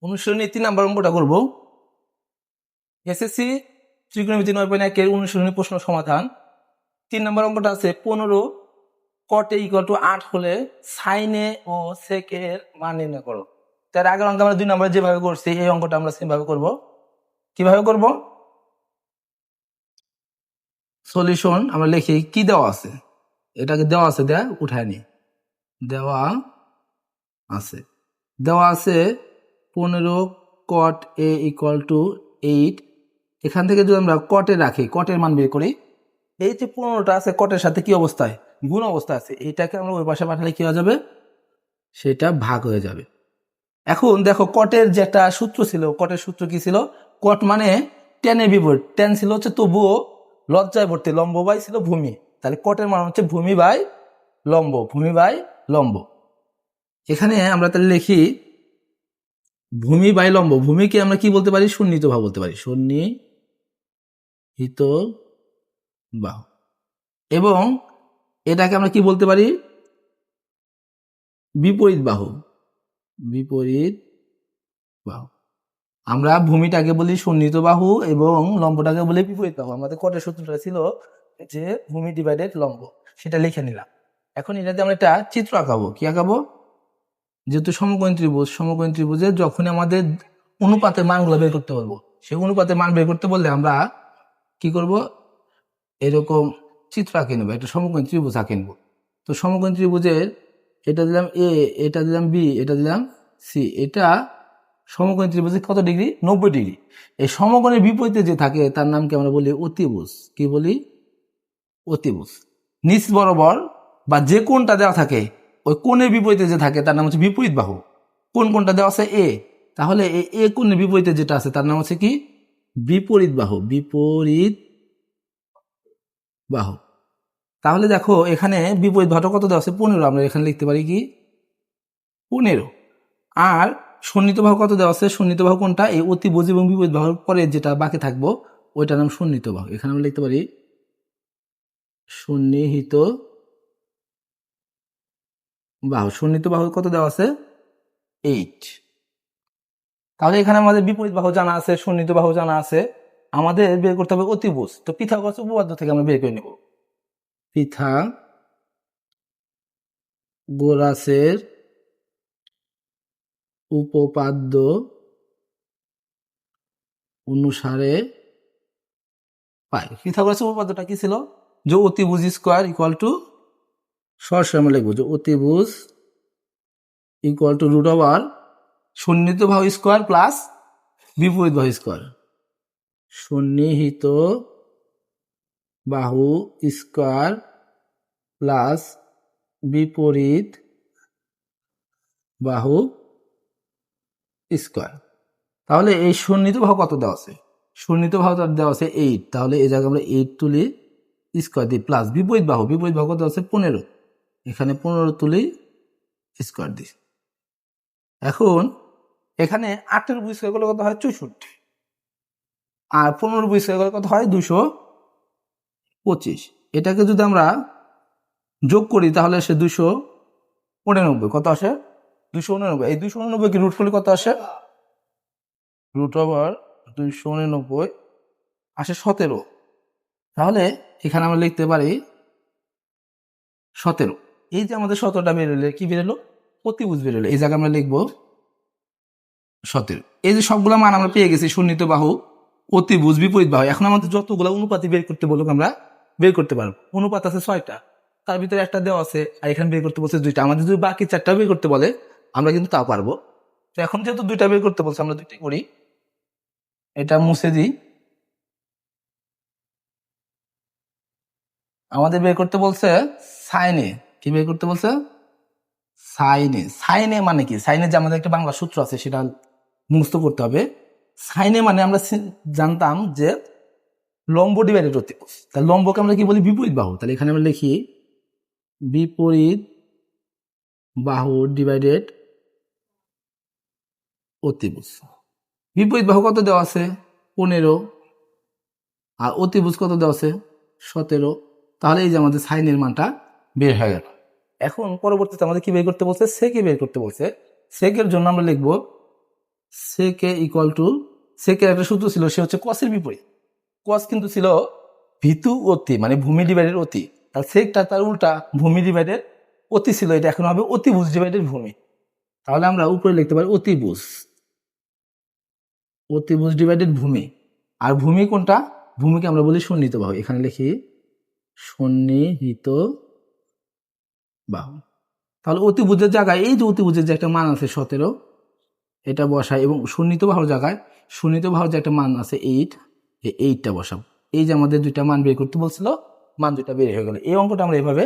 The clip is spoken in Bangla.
অনুশীলনী 3 নাম্বার অঙ্কটা করব। এসএসসি ত্রিকোণমিতি 9.1 এর অনুশীলনী প্রশ্ন সমাধান। 3 নাম্বার অঙ্কটা আছে 15 cot a = 8 হলে sin a O sec a এর মান নির্ণয় করো। তার আগের অঙ্ক আমরা 2 নাম্বার যেভাবে করছি এই অঙ্কটা আমরা সেম ভাবে করব। কিভাবে করব? সলিউশন আমরা লিখি কি দেওয়া আছে, এটাকে দেওয়া আছে দেয়া উঠায় নি, দেওয়া আছে 15 cot a = 8। এখান থেকে যদি আমরা কটে রাখি, কটের মান বের করি, এই যে 15টা আছে কটের সাথে কি অবস্থায়, গুণ অবস্থায় আছে, এইটাকে আমরা ওই পাশে পাঠালে কি হয়ে যাবে, সেটা ভাগ হয়ে যাবে। এখন দেখো কটের যে একটা সূত্র ছিল, কটের সূত্র কি ছিল, কট মানে টেনের বিপরীত, টেন ছিল হচ্ছে তবুও লজ্জায় ভর্তি, লম্ব বাই ছিল ভূমি, তাহলে কটের মান হচ্ছে ভূমি বাই লম্ব, ভূমি বাই লম্ব। এখানে আমরা তাহলে লিখি ভূমি বাই লম্ব, ভূমিকে আমরা কি বলতে পারি, সন্নিহিত বাহু বলতে পারি, সন্নিহিত বাহু। এবং এটাকে আমরা কি বলতে পারি, বিপরীত বাহু, বিপরীত বাহু। আমরা ভূমিটাকে বলি সন্নিহিত বাহু এবং লম্বটাকে বলি বিপরীত বাহু। আমাদের কটের সূত্রটা ছিল যে ভূমি ডিভাইডেড লম্ব, সেটা লিখে নিলাম। এখন এটাতে আমরা একটা চিত্র আঁকাবো। কি আঁকাবো? যেহেতু সমকোণী ত্রিভুজ, সমকোণী ত্রিভুজের যখন আমাদের অনুপাতের মানগুলো বের করতে বলবো, সেই অনুপাতের মান বের করতে বললে আমরা কি করব, এরকম চিত্র আঁকে নেবো, একটা সমকোণী ত্রিভুজ আঁকে নেবো। তো সমকোণী ত্রিভুজের এটা দিলাম এ, এটা দিলাম বি, এটা দিলাম সি, এটা সমকোণী ত্রিভুজের কত ডিগ্রি, 90 ডিগ্রি। এই সমকোণের বিপরীতে যে থাকে তার নামকে আমরা বলি অতিভুজ। কি বলি? অতিভুজ। নিচ বরাবর বা যে কোণটা দেওয়া থাকে ওই কোণের বিপরীতে যে থাকে তার নাম হচ্ছে বিপরীত বাহু। কোণটা দেওয়া আছে এ, তাহলে এ কোণের বিপরীতে যেটা আছে তার নাম হচ্ছে কি, বিপরীত বাহু, বিপরীত বাহু। তাহলে দেখো এখানে বিপরীত বাহুটা কত দেওয়া আছে, 15, আমরা এখানে লিখতে পারি কি 15। আর সন্নিহিত বাহু কত দেওয়া আছে, সন্নিহিত বাহু কোনটা, এই অতিভুজ এবং বিপরীত বাহুর পরে যেটা বাকি থাকবো ওইটার নাম সন্নিহিত বাহু। এখানে আমরা লিখতে পারি সন্নিহিত বাহু। সন্নিহিত বাহু কত দেওয়া আছে, 8। তাহলে এখানে আমাদের বিপরীত বাহু জানা আছে, সন্নিহিত বাহু জানা আছে, আমাদের বের করতে হবে অতিভুজ। তো পিথাগোরাস উপপাদ্য থেকে আমরা বের করে নেব। পিথাগোরাসের উপপাদ্য অনুসারে পাই। পিথাগোরাসের উপপাদ্যটা কি ছিল, যে অতিভুজ স্কোয়ার ইকুয়াল টু, সরাসরি আমরা লিখবো যে অতিভুজ ইকুয়াল টু √, সন্নিহিত বাহু স্কোয়ার প্লাস বিপরীত বাহু স্কোয়ার, সন্নিহিত বাহু স্কোয়ার প্লাস বিপরীত বাহু স্কোয়ার। তাহলে এই সন্নিহিত বাহু কত দেওয়া আছে, সন্নিহিত বাহু দেওয়া আছে 8, তাহলে এই জায়গায় আমরা 8 তুলি, স্কোয়ার দিই, প্লাস বিপরীত বাহু কত আছে 15, এখানে 15 তুলি, স্কোয়ার দিই। এখন এখানে 8 এর স্কোয়ার করলে কত হয় 64, আর 15 স্কোয়ার করলে কত হয় 225। এটাকে যদি আমরা যোগ করি তাহলে সে 289, কত আসে 289। এই 289 কি রুট করলে কত আসে, √289 আসে 17। তাহলে এখানে আমরা লিখতে পারি 17। এই যে আমাদের 17টা বেরোলে কি বেরোলো, অতিভুজ বেরোলো, এই জায়গায় আমরা লিখবো 17। এই যে সবগুলো মান আমরা পেয়ে গেছি, সন্নিহিত বাহু, অতিভুজ, বিপরীত বাহু। এখন আমাদের যতগুলো অনুপাতি বের করতে বলুক আমরা বের করতে পারবো। অনুপাত আছে 6টা, তার ভিতরে একটা দেওয়া আছে, আর এখানে বের করতে বলছে 2টা। আমাদের যদি বাকি 4টা বের করতে বলে আমরা কিন্তু তাও পারবো। তো এখন যেহেতু 2টা বের করতে বলছে আমরা 2টাই করি, এটা মুছে দিই। আমাদের বের করতে বলছে সাইনে, কি বের করতে বলছে, সাইনে। সাইনে মানে কি, সাইনে যে আমাদের একটা বাংলা সূত্র আছে সেটা মুখস্থ করতে হবে। সাইনে মানে আমরা জানতাম যে লম্ব ডিভাইডেড অতিভুজ, তাহলে লম্বকে আমরা কি বলি, বিপরীত বাহু। তাহলে এখানে আমরা লিখি বিপরীত বাহু ডিভাইডেড অতিভুজ। বিপরীত বাহু কত দেওয়া আছে 15, আর অতিভুজ কত দেওয়া আছে 17। তাহলে এই যে আমাদের সাইনের মানটা বের হয়ে গেল। এখন পরবর্তীতে আমাদের কি বের করতে বলছে, সেকে বের করতে বলছে। সেকের জন্য আমরা লিখবো সেকে ইকুয়াল টু সেকের একটা সূত্র ছিল, সে হচ্ছে কসের বিপরীত। কস কিন্তু ছিল ভিতু অতি, মানে ভূমি ডিভাইডের অতি। আর সেকটা তার উল্টা, ভূমি ডিভাইডের অতি ছিল, এটা এখন হবে অতিভুজ ডিভাইডেড ভূমি। তাহলে আমরা উপরে লিখতে পারি অতিভুজ, অতিভুজ ডিভাইডেড ভূমি। আর ভূমি কোনটা? ভূমিকে আমরা বলি সন্নিহিত বাহু। এখানে লিখি সন্নিহিত বাহু। তাহলে অতিভুজের জায়গায় এই যে অতিভুজের যে একটা মান আছে 17, এটা বসাই, এবং সন্নিহিত বাহুর জায়গায় সন্নিহিত বাহুর যে একটা মান আছে 8, এই 8টা বসাবো। এই যে আমাদের দুইটা মান বের করতে বলছিল, মান দুইটা বের হয়ে গেল। এই অঙ্কটা আমরা এভাবে